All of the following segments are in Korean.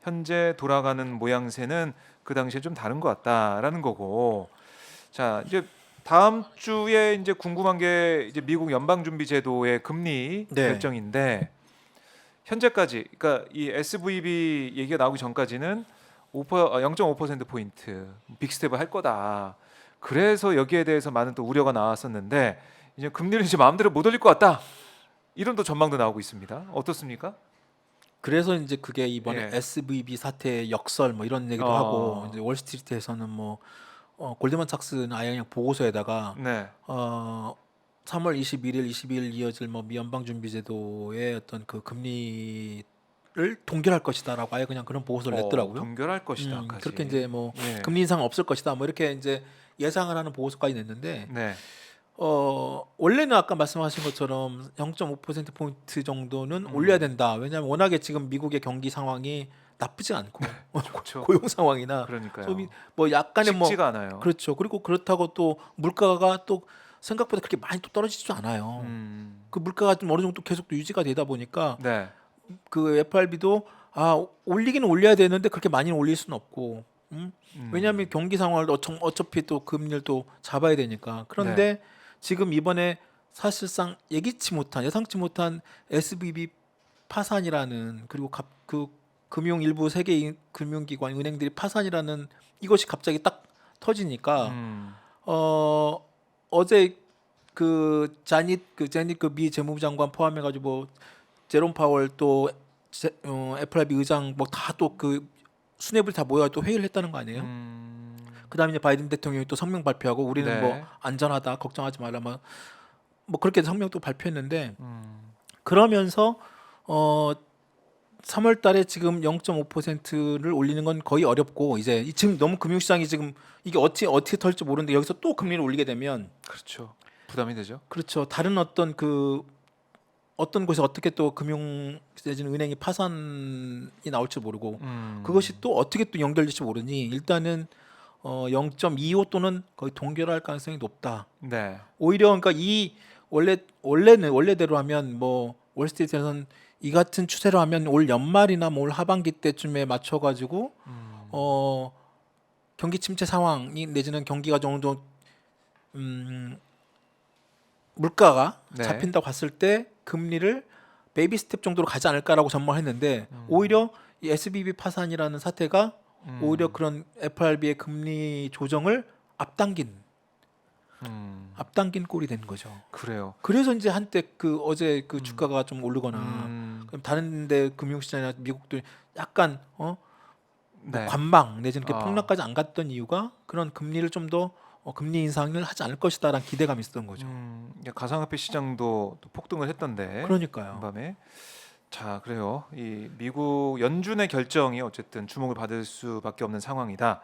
현재 돌아가는 모양새는 그 당시에 좀 다른 것 같다라는 거고. 자, 이제 다음 주에 이제 궁금한 게 이제 미국 연방준비제도의 금리 네. 결정인데 현재까지 그러니까 이 SVB 얘기가 나오기 전까지는 0.5% 포인트 빅스텝을 할 거다. 그래서 여기에 대해서 많은 또 우려가 나왔었는데 이제 금리를 이제 마음대로 못 올릴 것 같다. 이런 또 전망도 나오고 있습니다. 어떻습니까? 그래서 이제 그게 이번에 예. SVB 사태의 역설 뭐 이런 얘기도 하고 이제 어. 월스트리트에서는 뭐 골드만삭스는 아예 그냥 보고서에다가 네. 어 3월 21일, 22일 이어질 뭐 미 연방준비제도의 어떤 그 금리를 동결할 것이다라고 아예 그냥 그런 보고서를 냈더라고요. 동결할 그렇게 것이다까지. 이제 뭐 예. 금리 인상 없을 것이다 뭐 이렇게 이제 예상을 하는 보고서까지 냈는데 네. 원래는 아까 말씀하신 것처럼 0.5% 포인트 정도는 올려야 음. 된다. 왜냐하면 워낙에 지금 미국의 경기 상황이 나쁘지 않고 좋죠. 고용 상황이나 소비 그러니까요. 뭐 약간의 뭐 식지가 않아요. 그렇죠. 그리고 그렇다고 또 물가가 또 생각보다 그렇게 많이 또 떨어지지도 않아요. 음. 그 물가가 좀 어느 정도 계속 또 유지가 되다 보니까 네. 그 FRB도 올리기는 올려야 되는데 그렇게 많이는 올릴 수는 없고 왜냐하면 음. 경기 상황을 어차피 또 금리를 또 잡아야 되니까. 네. 그런데 지금 이번에 사실상 예상치 못한 SVB 파산이라는 그리고 그 금융 일부 세계 금융기관 은행들이 파산이라는 이것이 갑자기 딱 터지니까 음. 어제 제닛 그 미 재무부 장관 포함해가지고 뭐 제롬 파월 또 FRB 의장 뭐 다 또 그 수뇌부를 다 모여 또 회의를 했다는 거 아니에요? 그다음에 이제 바이든 대통령이 또 성명 발표하고 우리는 뭐 네. 안전하다 걱정하지 말라 뭐 그렇게 성명 또 발표했는데 음. 그러면서 어 3월 달에 지금 0.5%를 올리는 건 거의 어렵고 이제 지금 너무 금융시장이 지금 이게 어떻게 털지 모르는데 여기서 또 금리를 올리게 되면 그렇죠. 부담이 되죠. 그렇죠. 다른 어떤 곳에 어떻게 또 금융 내지는 은행이 파산이 나올지 모르고 그것이 또 어떻게 또 연결될지 모르니 일단은 0.25 또는 거의 동결할 가능성이 높다. 네. 오히려 그러니까 이 원래대로 하면 뭐 월스트리트에서는 이 같은 추세로 하면 올 연말이나 뭐 올 하반기 때쯤에 맞춰 가지고 어 경기 침체 상황이 내지는 경기가 어느 정도 음 물가가 네. 잡힌다고 봤을 때 금리를 베이비 스텝 정도로 가지 않을까라고 전망했는데 음. 오히려 이 SBB 파산이라는 사태가 오히려 음. 그런 FRB의 금리 조정을 앞당긴 음. 앞당긴 꼴이 된 거죠. 그래요. 그래서 이제 한때 어제 그 음. 주가가 좀 오르거나 음. 그럼 다른데 금융시장이나 미국도 약간 뭐 네. 관망 내지는 이렇게 어. 폭락까지 안 갔던 이유가 그런 금리를 좀 더 금리 인상을 하지 않을 것이다라는 기대감이 있었던 거죠. 이게 가상화폐 시장도 또 폭등을 했던데 그러니까요. 한밤에. 자, 그래요. 이 미국 연준의 결정이 어쨌든 주목을 받을 수밖에 없는 상황이다.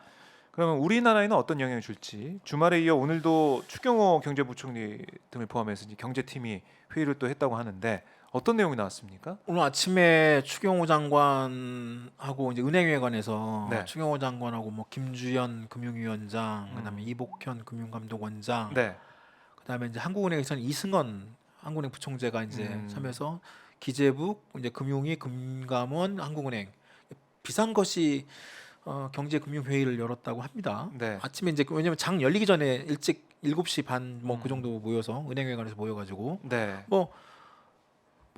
그러면 우리나라에는 어떤 영향을 줄지 주말에 이어 오늘도 추경호 경제부총리 등을 포함해서 이제 경제팀이 회의를 또 했다고 하는데 어떤 내용이 나왔습니까? 오늘 아침에 추경호 장관하고 이제 은행위에 관해서 네, 추경호 장관하고 뭐 김주연 금융위원장, 그다음에 음, 이복현 금융감독원장, 네, 그다음에 이제 한국은행에서는 이승원 한국은행 부총재가 이제 음, 참여해서 기재부, 이제 금융위, 금감원, 한국은행 비상거시 경제금융회의를 열었다고 합니다. 네, 아침에 이제 왜냐면 장 열리기 전에 일찍 7시 반 뭐 그 음, 정도 모여서 은행회관에서 모여가지고 네, 뭐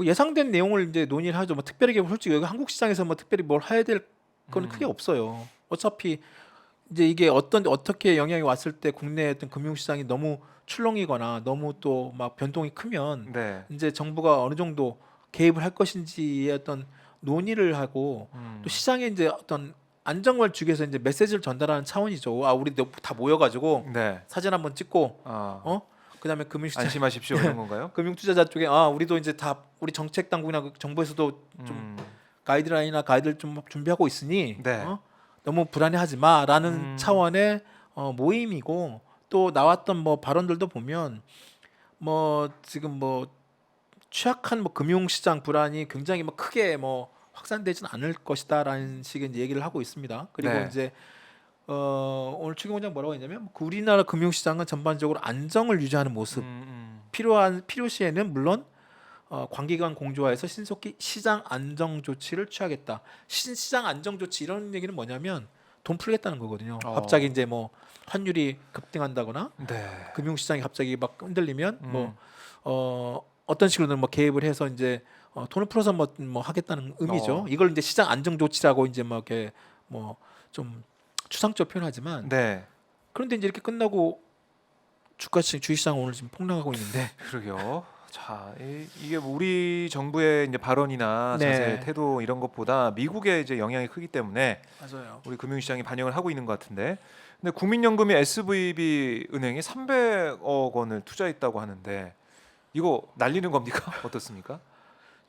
예상된 내용을 이제 논의를 하죠. 뭐 특별하게 솔직히 여기 한국 시장에서 뭐 특별히 뭘 해야 될 거는 크게 음, 없어요. 어차피 이제 이게 어떻게 영향이 왔을 때 국내 어떤 금융 시장이 너무 출렁이거나 너무 또 막 변동이 크면 네, 이제 정부가 어느 정도 개입을 할 것인지의 어떤 논의를 하고 또 음, 시장에 이제 어떤 안정을 주기 위해서 이제 메시지를 전달하는 차원이죠. 우리 다 모여가지고 네, 사진 한번 찍고 아, 어 그다음에 금융시장 안심하십시오 이런 건가요? 금융투자자 쪽에 우리도 이제 다 우리 정책 당국이나 정부에서도 좀 음, 가이드라인이나 가이드를 좀 준비하고 있으니 네, 너무 불안해하지 마라는 음, 차원의 모임이고 또 나왔던 뭐 발언들도 보면 뭐 지금 뭐 취약한 뭐 금융시장 불안이 굉장히 뭐 크게 뭐 확산되지는 않을 것이다라는 식의 이제 얘기를 하고 있습니다. 그리고 네, 이제 오늘 추경호장 뭐라고 했냐면 그 우리나라 금융시장은 전반적으로 안정을 유지하는 모습 음, 필요시에는 물론 관계기관 공조하에서 신속히 시장 안정 조치를 취하겠다. 시장 안정 조치 이런 얘기는 뭐냐면 돈 풀겠다는 거거든요. 갑자기 이제 뭐 환율이 급등한다거나 네. 금융시장이 갑자기 막 흔들리면 음. 어떤 식으로든 뭐 개입을 해서 이제 돈을 풀어서 뭐 하겠다는 의미죠. 이걸 이제 시장 안정 조치라고 이제 뭐 이렇게 뭐 좀 추상적 표현하지만 네. 그런데 이제 이렇게 끝나고 주식시장 오늘 지금 폭락하고 있는데 그러게요. 자, 이게 뭐 우리 정부의 이제 발언이나 네. 자세, 태도 이런 것보다 미국의 이제 영향이 크기 때문에 맞아요. 우리 금융시장이 반영을 하고 있는 것 같은데, 근데 국민연금이 SVB 은행에 300억 원을 투자했다고 하는데 이거 날리는 겁니까? 어떻습니까?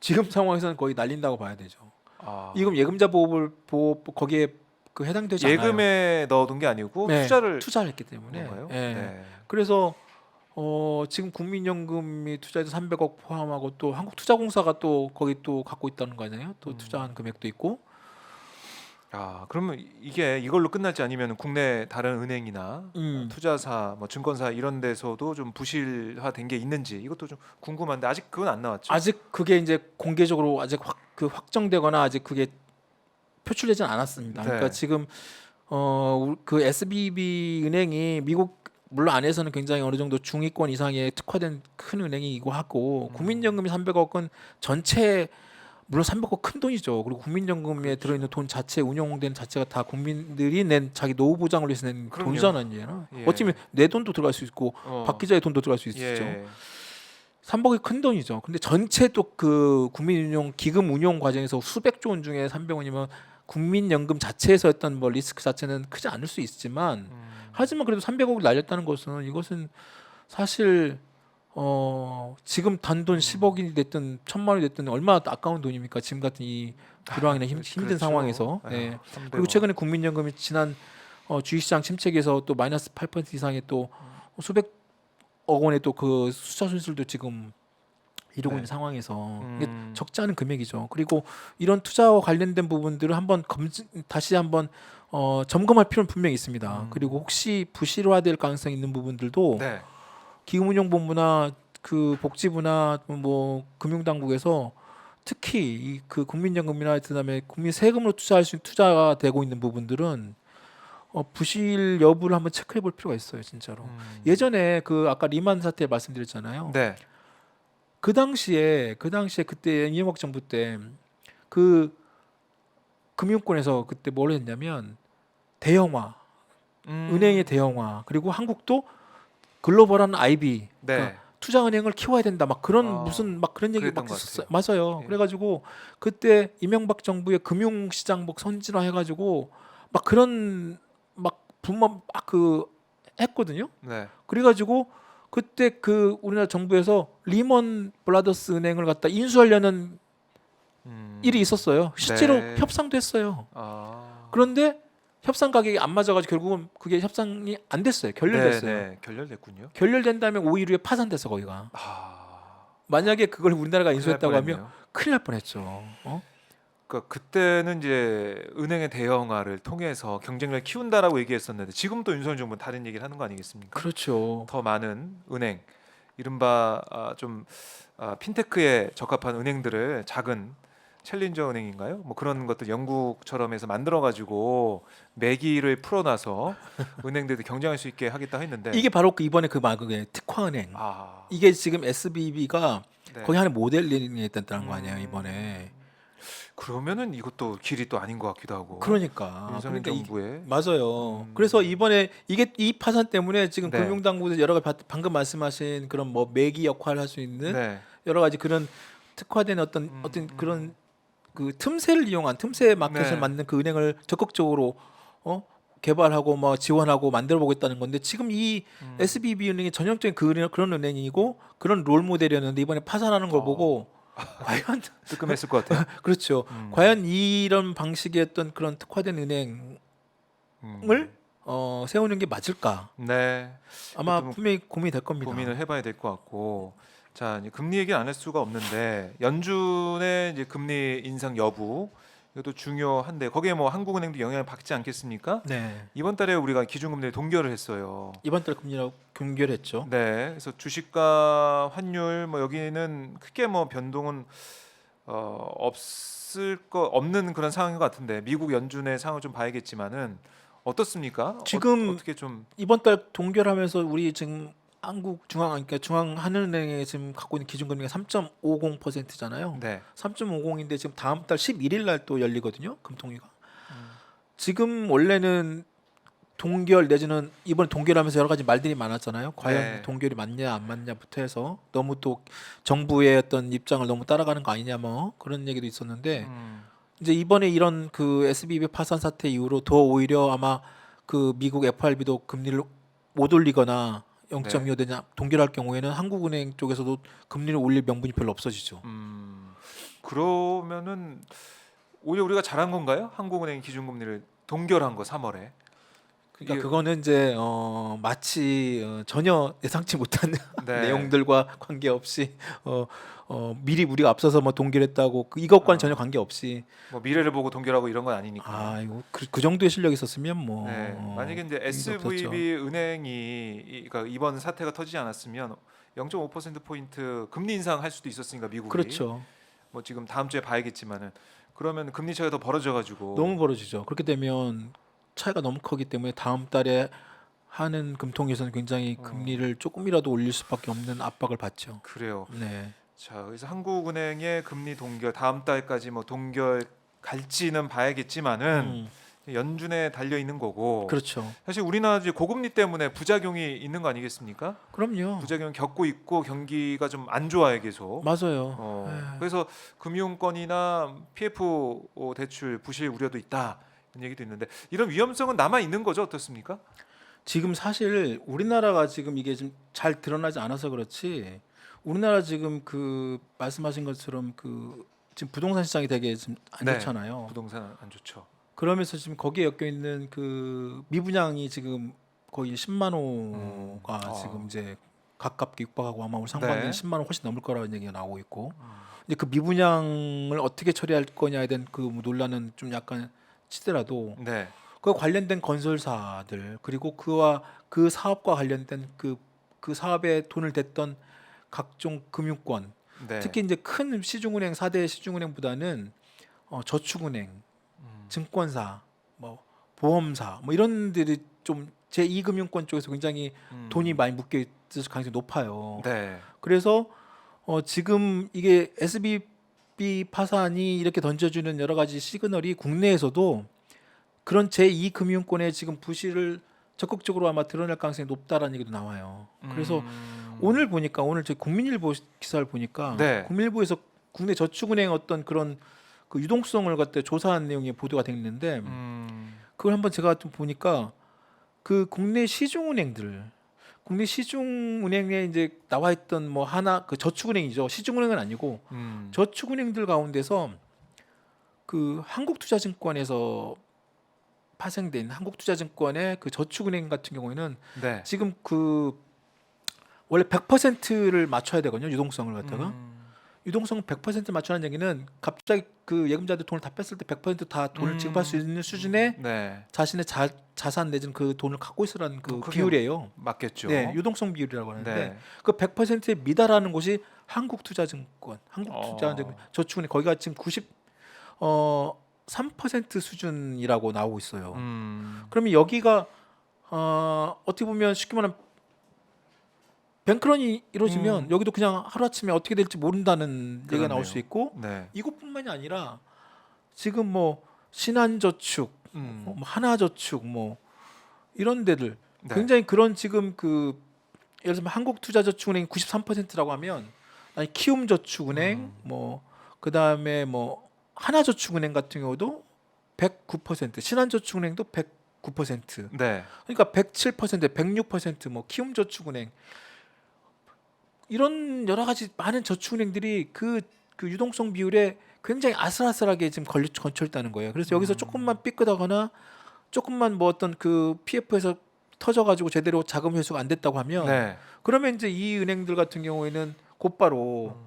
지금 상황에서는 거의 날린다고 봐야 되죠. 아, 이건 예금자 보호법 거기에 그 해당되지 않아요. 예금에 넣어둔 게 아니고 네, 투자를 투자를 했기 때문에. 건가요? 예. 네. 그래서 지금 국민연금이 투자해서 300억 포함하고 또 한국투자공사가 또 거기 또 갖고 있다는 거잖아요. 또 투자한 금액도 있고. 아, 그러면 이게 이걸로 끝날지 아니면 국내 다른 은행이나 투자사, 뭐 증권사 이런 데서도 좀 부실화된 게 있는지 이것도 좀 궁금한데 아직 그건 안 나왔죠? 아직 그게 이제 공개적으로 아직 확정되거나 아직 그게 표출되진 않았습니다. 네. 그러니까 지금 그 SBB 은행이 미국 물론 안에서는 굉장히 어느 정도 중위권 이상의 특화된 큰 은행이고 하고 국민연금이 300억은 전체 물론 300억 큰 돈이죠. 그리고 국민연금에 그렇죠. 들어있는 돈 자체 운용된 자체가 다 국민들이 낸 자기 노후 보장을 위해서 낸 그럼요. 돈이잖아요. 예. 어쩌면 내 돈도 들어갈 수 있고 박 기자의 돈도 들어갈 수 있죠. 예. 300억이 큰 돈이죠. 근데 전체 또 그 국민운용 기금 운용 과정에서 수백조 원 중에 300원이면 국민연금 자체에서 했던 뭐 리스크 자체는 크지 않을 수 있지만 하지만 그래도 300억을 날렸다는 것은 이것은 사실 지금 단돈 10억이 됐든 1,000만 원이 됐든 얼마나 아까운 돈입니까? 지금 같은 이 불황이나 힘든 그렇죠. 상황에서. 아유, 네. 300억. 그리고 최근에 국민연금이 지난 주식시장 침체기에서 또 마이너스 8% 이상의 또 수백억 원의 또 그 수차 손실도 지금 이루고 네. 있는 상황에서 이게 적지 않은 금액이죠. 그리고 이런 투자와 관련된 부분들을 한번 다시 한번 점검할 필요는 분명히 있습니다. 그리고 혹시 부실화될 가능성이 있는 부분들도 네. 기금운용본부나 그 복지부나 뭐 금융당국에서 특히 이 그 국민연금이나 그다음에 국민 세금으로 투자할 수 있는 투자가 되고 있는 부분들은 부실 여부를 한번 체크해 볼 필요가 있어요, 진짜로. 예전에 그 아까 리만 사태 말씀드렸잖아요. 네. 그 당시에 그때 이명박 정부 때 그 금융권에서 그때 뭘 했냐면 대형화, 은행의 대형화, 그리고 한국도 글로벌한 IB, 네. 그러니까 투자은행을 키워야 된다. 막 그런 아, 무슨 막 그런 얘기 그랬던 막 것 했었어요. 같아요. 맞아요. 예. 그래가지고 그때 이명박 정부의 금융시장 뭐 선진화 해가지고 막 그런 막 분만 막 그 했거든요. 네. 그래가지고 그때 그 우리나라 정부에서 리먼 브라더스 은행을 갖다 인수하려는 일이 있었어요. 실제로 네. 협상도 했어요. 아. 그런데 협상 가격이 안 맞아가지고 결국은 그게 협상이 안 됐어요. 결렬됐어요. 네, 네. 결렬됐군요. 결렬된 다음에 5일 후에 파산됐어 거기가. 아. 만약에 그걸 우리나라가 큰일 날 인수했다고 하면 뻔했네요. 큰일 날 뻔했죠. 그러니까 그때는 이제 은행의 대형화를 통해서 경쟁력을 키운다라고 얘기했었는데 지금 또 윤석열 정부는 다른 얘기를 하는 거 아니겠습니까? 그렇죠. 더 많은 은행, 이른바 핀테크에 적합한 은행들을 작은 챌린저 은행인가요? 뭐 그런 것들 영국처럼 해서 만들어가지고 매기를 풀어놔서 은행들도 경쟁할 수 있게 하겠다 했는데 이게 바로 그 이번에 그게 특화은행. 아, 이게 지금 SBB가 네. 거기 하는 모델링이 됐다는 거 아니에요 이번에. 그러면은 이것도 길이 또 아닌 것 같기도 하고. 그러니까. 윤석열 정부의 맞아요. 그래서 이번에 이게 이 파산 때문에 지금 네. 금융당국에서 여러 가지 방금 말씀하신 그런 뭐 매기 역할을 할 수 있는 네. 여러 가지 그런 특화된 어떤 그런 그 틈새를 이용한 틈새 마켓을 네. 만든 그 은행을 적극적으로 개발하고 뭐 지원하고 만들어 보겠다는 건데 지금 이 SBB 은행이 전형적인 그런 은행이고 그런 롤 모델이었는데 이번에 파산하는 걸 보고 과연 뜨끔했을 것 같아요. 그렇죠. 과연 이런 방식의 어떤 그런 특화된 은행을 세우는 게 맞을까? 네. 아마 그것도 뭐 분명히 고민이 될 겁니다. 고민을 해봐야 될 것 같고, 자 이제 금리 얘기는 안 할 수가 없는데 연준의 이제 금리 인상 여부 이것도 중요한데 거기에 뭐 한국은행도 영향을 받지 않겠습니까? 네. 이번 달에 우리가 기준금리를 동결을 했어요. 이번 달 금리라고 동결했죠. 네, 그래서 주식과 환율 뭐 여기는 크게 뭐 변동은 없는 그런 상황인 것 같은데 미국 연준의 상황을 좀 봐야겠지만은 어떻습니까? 지금 어떻게 좀 이번 달 동결하면서 우리 지금 한국 중앙 그러니까 중앙하늘은행에 지금 갖고 있는 기준금리가 3.50%잖아요. 네. 3.50인데 지금 다음 달 11일 날 또 열리거든요. 금통위가. 음, 지금 원래는 동결 내지는 이번 동결하면서 여러 가지 말들이 많았잖아요. 과연 네. 동결이 맞냐 안 맞냐부터 해서 너무 또 정부의 어떤 입장을 너무 따라가는 거 아니냐 뭐 그런 얘기도 있었는데 음, 이제 이번에 이런 그 SBB 파산 사태 이후로 더 오히려 아마 그 미국 FRB도 금리를 못 올리거나 네. 0.25 되냐 동결할 경우에는 한국은행 쪽에서도 금리를 올릴 명분이 별로 없어지죠. 그러면은 오히려 우리가 잘한 건가요? 한국은행 기준금리를 동결한 거 3월에. 그러니까 이게 그거는 이제 마치 전혀 예상치 못한 네. 내용들과 관계없이 미리 우리가 앞서서 뭐 동결했다고 이것과는 전혀 관계없이 뭐 미래를 보고 동결하고 이런 건 아니니까. 아 이거 그 정도의 실력이 있었으면 뭐 네, 만약에 이제 의미가 없었죠. SVB 은행이 그러니까 이번 사태가 터지지 않았으면 0.5% 포인트 금리 인상할 수도 있었으니까 미국이 그렇죠. 뭐 지금 다음 주에 봐야겠지만은 그러면 금리 차이가 더 벌어져 가지고 너무 벌어지죠. 그렇게 되면 차이가 너무 크기 때문에 다음 달에 하는 금통위에서는 굉장히 금리를 조금이라도 올릴 수밖에 없는 압박을 받죠. 그래요. 네. 자, 그래서 한국은행의 금리 동결 다음 달까지 뭐 동결 갈지는 봐야겠지만은 연준에 달려 있는 거고 그렇죠. 사실 우리나라 이제 고금리 때문에 부작용이 있는 거 아니겠습니까? 그럼요. 부작용 겪고 있고 경기가 좀 안 좋아요 계속. 맞아요. 예. 그래서 금융권이나 PF 대출 부실 우려도 있다 이런 얘기도 있는데 이런 위험성은 남아 있는 거죠 어떻습니까? 지금 사실 우리나라가 지금 이게 좀 잘 드러나지 않아서 그렇지 우리나라 지금 그 말씀하신 것처럼 그 지금 부동산 시장이 되게 지금 안 네. 좋잖아요. 부동산 안 좋죠. 그러면서 지금 거기에 엮여 있는 그 미분양이 지금 거의 10만 호가 지금 이제 가깝게 육박하고 아마 올 상반기에 네. 10만 호 훨씬 넘을 거라는 얘기가 나오고 있고 이제 그 미분양을 어떻게 처리할 거냐에 대한 그 논란은 좀 약간 치더라도 네. 그 관련된 건설사들 그리고 그와 그 사업과 관련된 그 사업에 돈을 댔던 각종 금융권 네. 특히 이제 큰 시중은행 4대 시중은행보다는 저축은행, 증권사, 뭐 보험사 뭐 이런 들이 좀 제2금융권 쪽에서 굉장히 돈이 많이 묶여 있을 가능성이 높아요. 네. 그래서 지금 이게 SBB 파산이 이렇게 던져주는 여러 가지 시그널이 국내에서도 그런 제2금융권의 지금 부실을 적극적으로 아마 드러낼 가능성이 높다라는 얘기도 나와요. 그래서 오늘 보니까 오늘 저 국민일보 기사를 보니까 네. 국민일보에서 국내 저축은행 어떤 그런 그 유동성을 갖다 조사한 내용이 보도가 됐는데 그걸 한번 제가 좀 보니까 그 국내 시중은행들 국내 시중은행에 이제 나와 있던 뭐 하나 그 저축은행이죠. 시중은행은 아니고 저축은행들 가운데서 그 한국투자증권에서 파생된 한국투자증권의 그 저축은행 같은 경우에는 네. 지금 그 원래 100%를 맞춰야 되거든요. 유동성을 갖다가 유동성 100% 맞추라는 얘기는 갑자기 그 예금자들 돈을 다 뺐을 때 100%다 돈을 지급할 수 있는 수준의 네. 자신의 자산 내지는 그 돈을 갖고 있으라는 그 크게 비율이에요. 맞겠죠. 네, 유동성 비율이라고 하는데 네. 그 100%에 미달하는 곳이 한국투자증권, 한국투자증권 저축은행 거기가 지금 3% 수준이라고 나오고 있어요. 그러면 여기가 어떻게 보면 쉽게 말하면 뱅크런이 이루어지면 여기도 그냥 하루아침에 어떻게 될지 모른다는 얘기가 나올 그렇네요. 수 있고 네. 이것뿐만이 아니라 지금 뭐 신한저축, 뭐 하나저축 뭐 이런 데들 네. 굉장히 그런 지금 그 예를 들면 한국투자저축은행이 93%라고 하면 아니 키움저축은행 뭐 그다음에 뭐 하나저축은행 같은 경우도 109%, 신한저축은행도 109%. 네. 그러니까 107%, 106%뭐 키움저축은행 이런 여러 가지 많은 저축은행들이 그 유동성 비율에 굉장히 아슬아슬하게 지금 걸쳐 있다는 거예요. 그래서 여기서 조금만 삐끗하거나 조금만 뭐 어떤 그 PF에서 터져가지고 제대로 자금 회수가 안 됐다고 하면 네. 그러면 이제 이 은행들 같은 경우에는 곧바로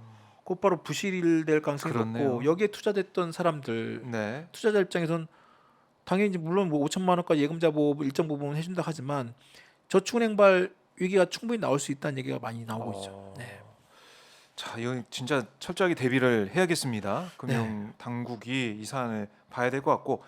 곧바로 부실될 가능성이 그렇네요. 높고 여기에 투자됐던 사람들 네. 투자자 입장에선 당연히 이제 물론 뭐 5천만 원까지 예금자 보호 일정 부분 해준다 하지만 저축은행발 위기가 충분히 나올 수 있다는 얘기가 많이 나오고 있죠. 네. 자, 이건 진짜 철저하게 대비를 해야겠습니다. 금융 당국이 이 사안을 봐야 될 것 같고